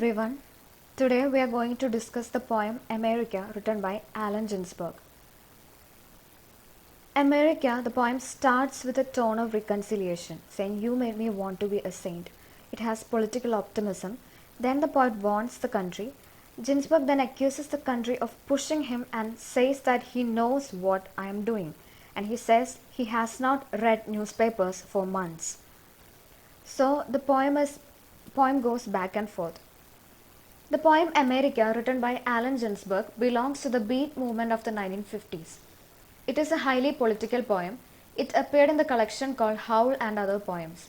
everyone. Today we are going to discuss the poem America written by Allen Ginsberg. America, the poem starts with a tone of reconciliation, saying, "You made me want to be a saint." It has political optimism. Then the poet warns the country. Ginsberg then accuses the country of pushing him and says that he knows what I am doing. And he says he has not read newspapers for months. So the poem goes back and forth. The poem America, written by Allen Ginsberg, belongs to the Beat movement of the 1950s. It is a highly political poem. It appeared in the collection called Howl and Other Poems.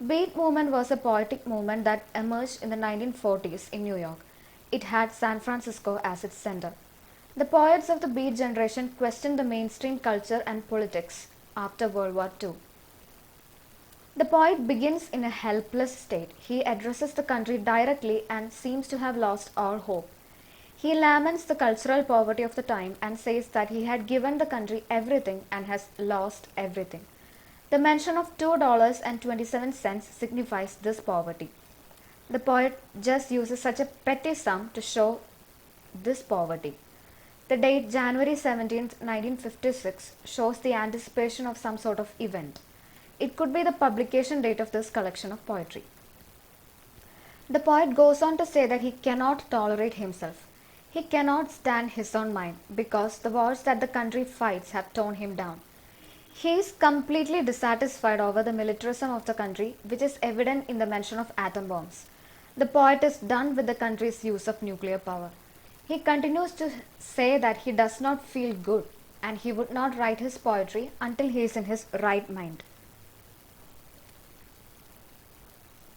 Beat movement was a poetic movement that emerged in the 1940s in New York. It had San Francisco as its center. The poets of the Beat generation questioned the mainstream culture and politics after World War II. The poet begins in a helpless state. He addresses the country directly and seems to have lost all hope. He laments the cultural poverty of the time and says that he had given the country everything and has lost everything. The mention of $2.27 signifies this poverty. The poet just uses such a petty sum to show this poverty. The date January 17, 1956 shows the anticipation of some sort of event. It could be the publication date of this collection of poetry. The poet goes on to say that he cannot tolerate himself. He cannot stand his own mind because the wars that the country fights have torn him down. He is completely dissatisfied over the militarism of the country, which is evident in the mention of atom bombs. The poet is done with the country's use of nuclear power. He continues to say that he does not feel good and he would not write his poetry until he is in his right mind.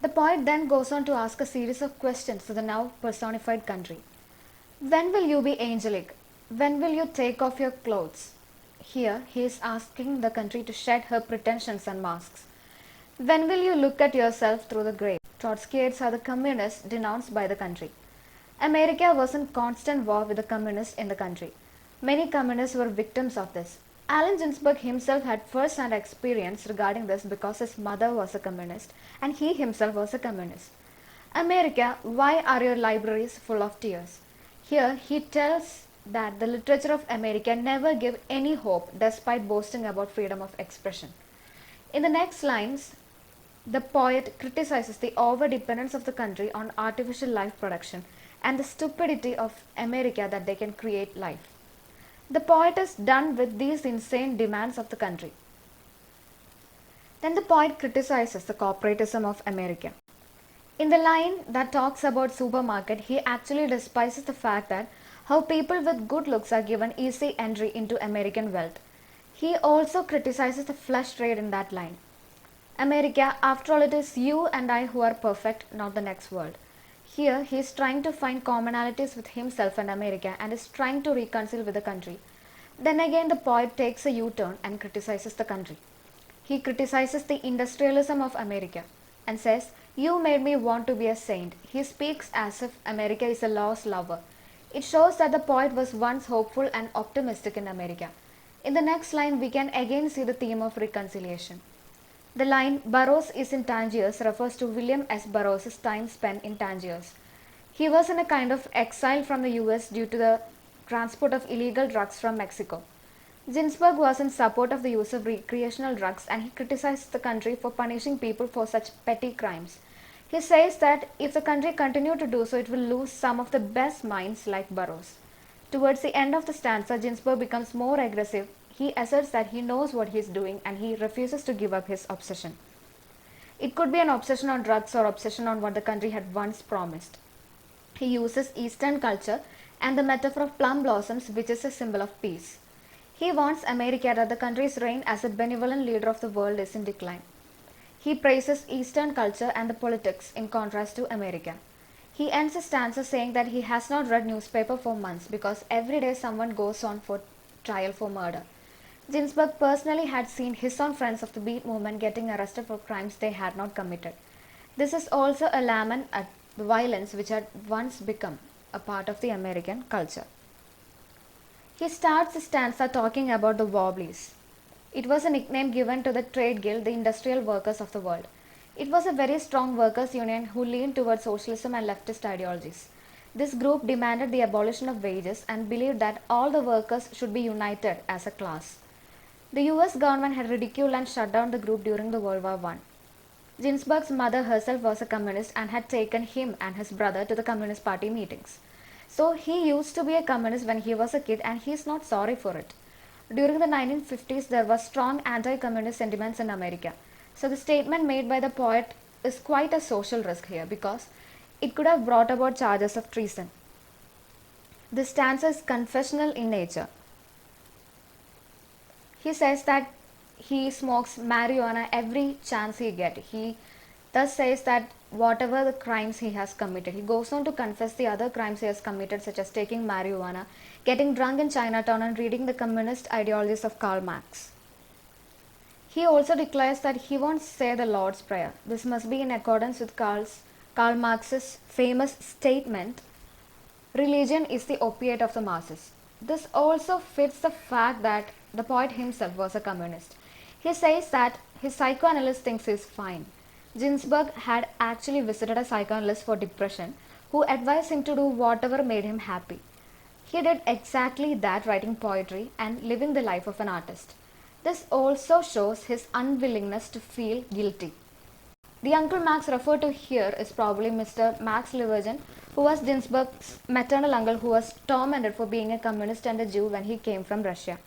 The poet then goes on to ask a series of questions to the now personified country. When will you be angelic? When will you take off your clothes? Here he is asking the country to shed her pretensions and masks. When will you look at yourself through the grave? Trotskyites are the communists denounced by the country. America was in constant war with the communists in the country. Many communists were victims of this. Allen Ginsberg himself had first-hand experience regarding this because his mother was a communist and he himself was a communist. America, why are your libraries full of tears? Here he tells that the literature of America never gave any hope despite boasting about freedom of expression. In the next lines, the poet criticizes the over-dependence of the country on artificial life production and the stupidity of America that they can create life. The poet is done with these insane demands of the country. Then the poet criticizes the corporatism of America. In the line that talks about supermarket, he actually despises the fact that how people with good looks are given easy entry into American wealth. He also criticizes the flesh trade in that line. America, after all, it is you and I who are perfect, not the next world. Here he is trying to find commonalities with himself and America and is trying to reconcile with the country. Then again the poet takes a U-turn and criticizes the country. He criticizes the industrialism of America and says, "You made me want to be a saint." He speaks as if America is a lost lover. It shows that the poet was once hopeful and optimistic in America. In the next line we can again see the theme of reconciliation. The line "Burroughs is in Tangiers" refers to William S. Burroughs' time spent in Tangiers. He was in a kind of exile from the US due to the transport of illegal drugs from Mexico. Ginsberg was in support of the use of recreational drugs and he criticized the country for punishing people for such petty crimes. He says that if the country continued to do so, it will lose some of the best minds like Burroughs. Towards the end of the stanza, Ginsberg becomes more aggressive. He asserts that he knows what he is doing and he refuses to give up his obsession. It could be an obsession on drugs or obsession on what the country had once promised. He uses Eastern culture and the metaphor of plum blossoms, which is a symbol of peace. He warns America that the country's reign as a benevolent leader of the world is in decline. He praises Eastern culture and the politics in contrast to America. He ends his stanza saying that he has not read newspaper for months because every day someone goes on for trial for murder. Ginsberg personally had seen his own friends of the Beat movement getting arrested for crimes they had not committed. This is also a lament at the violence which had once become a part of the American culture. He starts the stanza talking about the Wobblies. It was a nickname given to the trade guild, the industrial workers of the world. It was a very strong workers' union who leaned towards socialism and leftist ideologies. This group demanded the abolition of wages and believed that all the workers should be united as a class. The US government had ridiculed and shut down the group during the World War I. Ginsburg's mother herself was a communist and had taken him and his brother to the Communist Party meetings. So he used to be a communist when he was a kid and he is not sorry for it. During the 1950s, there was strong anti-communist sentiments in America. So the statement made by the poet is quite a social risk here because it could have brought about charges of treason. This stanza is confessional in nature. He says that he smokes marijuana every chance he gets. He thus says that whatever the crimes he has committed, he goes on to confess the other crimes he has committed, such as taking marijuana, getting drunk in Chinatown, and reading the communist ideologies of Karl Marx. He also declares that he won't say the Lord's Prayer. This must be in accordance with Karl Marx's famous statement, religion is the opiate of the masses. This also fits the fact that the poet himself was a communist. He says that his psychoanalyst thinks he's fine. Ginsburg had actually visited a psychoanalyst for depression who advised him to do whatever made him happy. He did exactly that, writing poetry and living the life of an artist. This also shows his unwillingness to feel guilty. The Uncle Max referred to here is probably Mr. Max Livergen, who was Ginsburg's maternal uncle who was tormented for being a communist and a Jew when he came from Russia.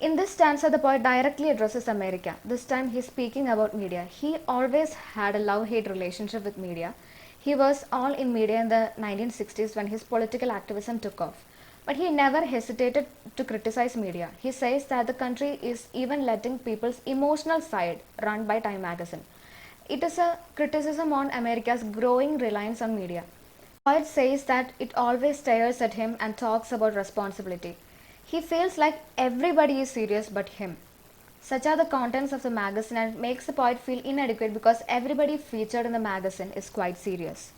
In this stanza, the poet directly addresses America. This time he is speaking about media. He always had a love-hate relationship with media. He was all in media in the 1960s when his political activism took off. But he never hesitated to criticize media. He says that the country is even letting people's emotional side run by Time magazine. It is a criticism on America's growing reliance on media. The poet says that it always stares at him and talks about responsibility. He feels like everybody is serious but him. Such are the contents of the magazine, and it makes the poet feel inadequate because everybody featured in the magazine is quite serious.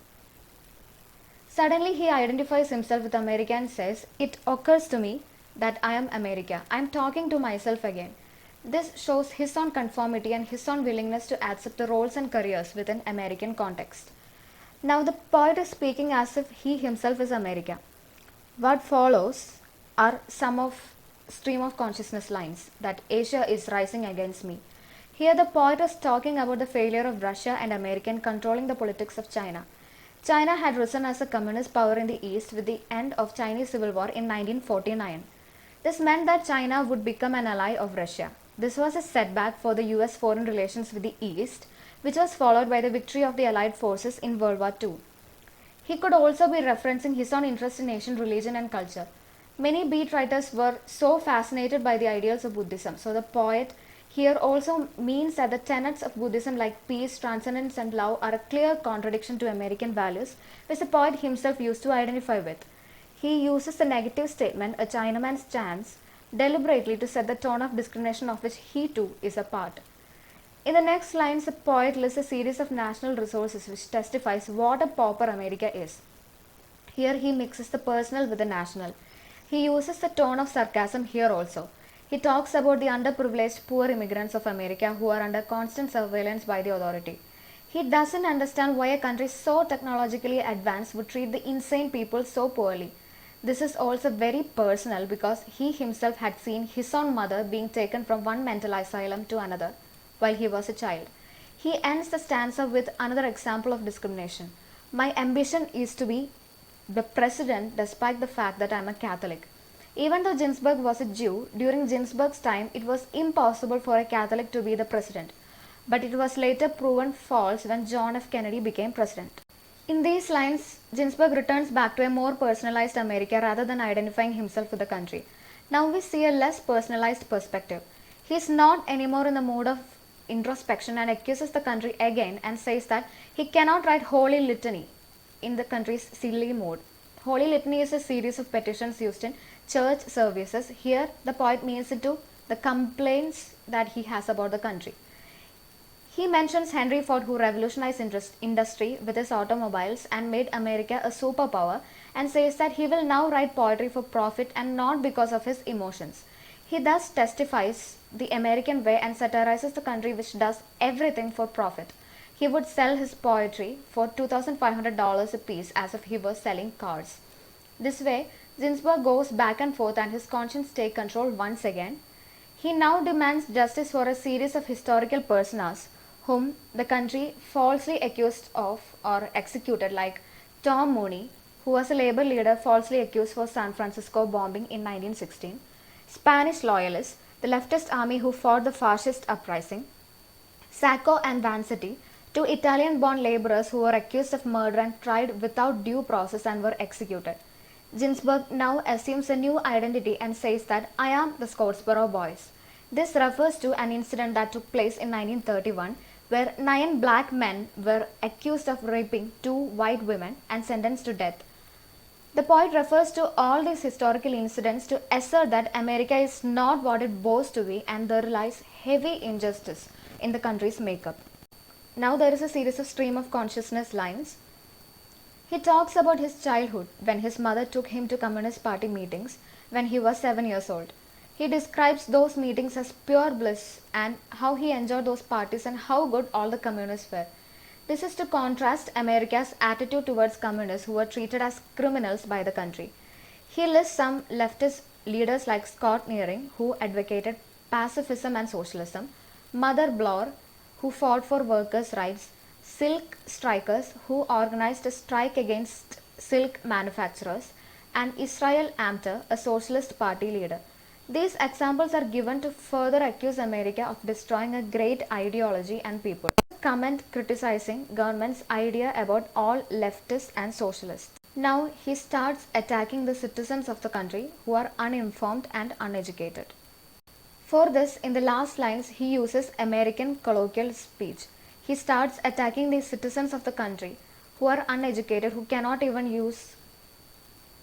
Suddenly he identifies himself with America and says, "It occurs to me that I am America. I am talking to myself again." This shows his own conformity and his own willingness to accept the roles and careers within American context. Now the poet is speaking as if he himself is America. What follows are some of stream of consciousness lines that Asia is rising against me. Here the poet is talking about the failure of Russia and America controlling the politics of China. China had risen as a communist power in the East with the end of Chinese Civil War in 1949. This meant that China would become an ally of Russia. This was a setback for the US foreign relations with the East, which was followed by the victory of the Allied forces in World War II. He could also be referencing his own interest in Asian religion and culture. Many beat writers were so fascinated by the ideals of Buddhism. So the poet here also means that the tenets of Buddhism like peace, transcendence and love are a clear contradiction to American values, which the poet himself used to identify with. He uses the negative statement, "a Chinaman's chance," deliberately to set the tone of discrimination of which he too is a part. In the next lines, the poet lists a series of national resources which testifies what a pauper America is. Here he mixes the personal with the national. He uses the tone of sarcasm here also. He talks about the underprivileged poor immigrants of America who are under constant surveillance by the authority. He doesn't understand why a country so technologically advanced would treat the insane people so poorly. This is also very personal because he himself had seen his own mother being taken from one mental asylum to another while he was a child. He ends the stanza with another example of discrimination. "My ambition is to be the president despite the fact that I am a Catholic." Even though Ginsburg was a Jew, during Ginsburg's time it was impossible for a Catholic to be the president. But it was later proven false when John F. Kennedy became president. In these lines, Ginsburg returns back to a more personalized America rather than identifying himself with the country. Now we see a less personalized perspective. He is not anymore in the mood of introspection and accuses the country again and says that he cannot write Holy Litany in the country's silly mood. Holy Litany is a series of petitions used in church services. Here, the poet means it to the complaints that he has about the country. He mentions Henry Ford, who revolutionized industry with his automobiles and made America a superpower, and says that he will now write poetry for profit and not because of his emotions. He thus testifies the American way and satirizes the country which does everything for profit. He would sell his poetry for $2,500 a piece as if he was selling cars. This way, Ginsburg goes back and forth and his conscience takes control once again. He now demands justice for a series of historical personas whom the country falsely accused of or executed, like Tom Mooney, who was a labor leader falsely accused for San Francisco bombing in 1916, Spanish loyalists, the leftist army who fought the fascist uprising, Sacco and Vanzetti, two Italian-born laborers who were accused of murder and tried without due process and were executed. Ginsburg now assumes a new identity and says that I am the Scottsboro Boys. This refers to an incident that took place in 1931 where 9 black men were accused of raping 2 white women and sentenced to death. The poet refers to all these historical incidents to assert that America is not what it boasts to be and there lies heavy injustice in the country's makeup. Now there is a series of stream of consciousness lines. He talks about his childhood when his mother took him to Communist Party meetings when he was 7 years old. He describes those meetings as pure bliss and how he enjoyed those parties and how good all the communists were. This is to contrast America's attitude towards communists who were treated as criminals by the country. He lists some leftist leaders like Scott Nearing, who advocated pacifism and socialism, Mother Bloor, who fought for workers' rights, silk strikers, who organized a strike against silk manufacturers, and Israel Amter, a socialist party leader. These examples are given to further accuse America of destroying a great ideology and people. Comment criticizing government's idea about all leftists and socialists. Now he starts attacking the citizens of the country who are uninformed and uneducated. For this, in the last lines, he uses American colloquial speech. He starts attacking the citizens of the country who are uneducated, who cannot even use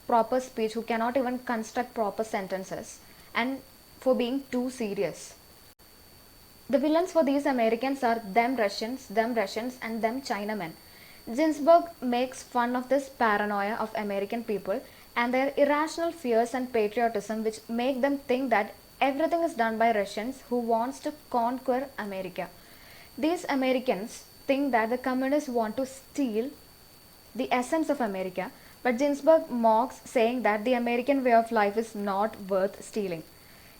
proper speech, who cannot even construct proper sentences, and for being too serious. The villains for these Americans are them Russians, and them Chinamen. Ginsburg makes fun of this paranoia of American people and their irrational fears and patriotism which make them think that everything is done by Russians who wants to conquer America. These Americans think that the communists want to steal the essence of America, but Ginsburg mocks, saying that the American way of life is not worth stealing.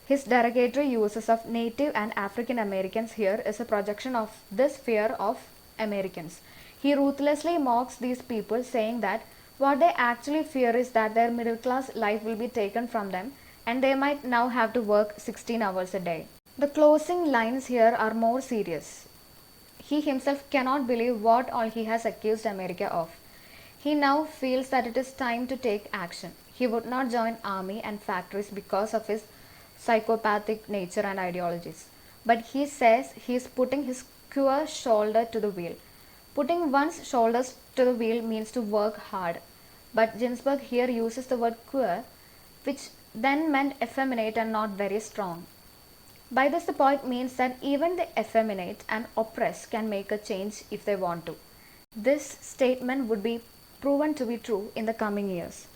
His derogatory uses of Native and African Americans here is a projection of this fear of Americans. He ruthlessly mocks these people, saying that what they actually fear is that their middle class life will be taken from them and they might now have to work 16 hours a day. The closing lines here are more serious. He himself cannot believe what all he has accused America of. He now feels that it is time to take action. He would not join army and factories because of his psychopathic nature and ideologies. But he says he is putting his queer shoulder to the wheel. Putting one's shoulders to the wheel means to work hard. But Ginsburg here uses the word queer, which then meant effeminate and not very strong. By this the poet means that even the effeminate and oppressed can make a change if they want to. This statement would be proven to be true in the coming years.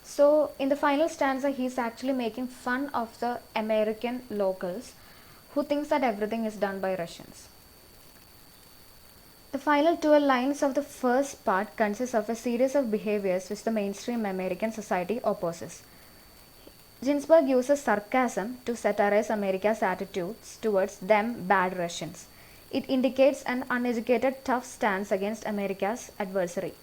So in the final stanza he is actually making fun of the American locals who thinks that everything is done by Russians. The final 12 lines of the first part consist of a series of behaviors which the mainstream American society opposes. Ginsburg uses sarcasm to satirize America's attitudes towards them bad Russians. It indicates an uneducated, tough stance against America's adversary.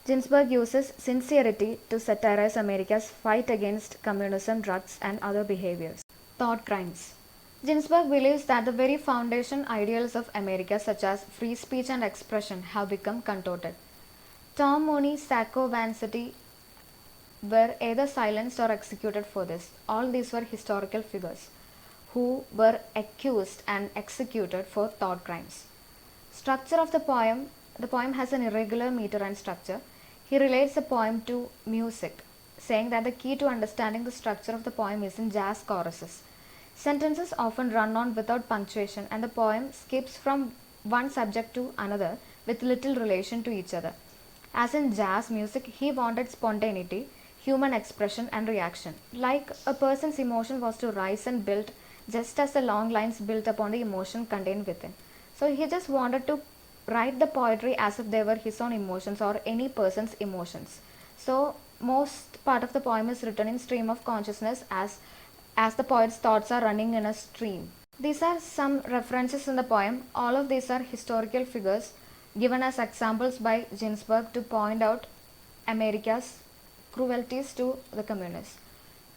Ginsburg uses sincerity to satirize America's fight against communism, drugs, and other behaviors. Thought crimes. Ginsburg believes that the very foundation ideals of America, such as free speech and expression, have become contorted. Tom Mooney, Sacco, Vanzetti were either silenced or executed for this. All these were historical figures who were accused and executed for thought crimes. Structure of the poem has an irregular meter and structure. He relates the poem to music, saying that the key to understanding the structure of the poem is in jazz choruses. Sentences often run on without punctuation and the poem skips from one subject to another with little relation to each other. As in jazz music, he wanted spontaneity. human expression and reaction. Like a person's emotion was to rise and build just as the long lines built upon the emotion contained within. So he just wanted to write the poetry as if they were his own emotions or any person's emotions. So most part of the poem is written in stream of consciousness as the poet's thoughts are running in a stream. These are some references in the poem. All of these are historical figures given as examples by Ginsberg to point out America's cruelties to the communists.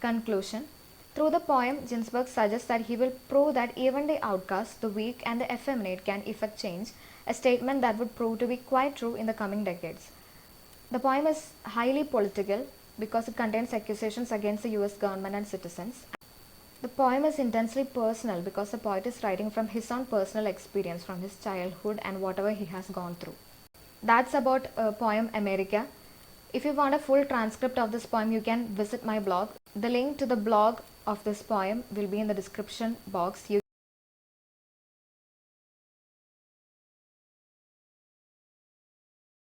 Conclusion. Through the poem, Ginsberg suggests that he will prove that even the outcast, the weak, and the effeminate can effect change, a statement that would prove to be quite true in the coming decades. The poem is highly political because it contains accusations against the US government and citizens. The poem is intensely personal because the poet is writing from his own personal experience from his childhood and whatever he has gone through. That's about poem America. If you want a full transcript of this poem, you can visit my blog. The link to the blog of this poem will be in the description box.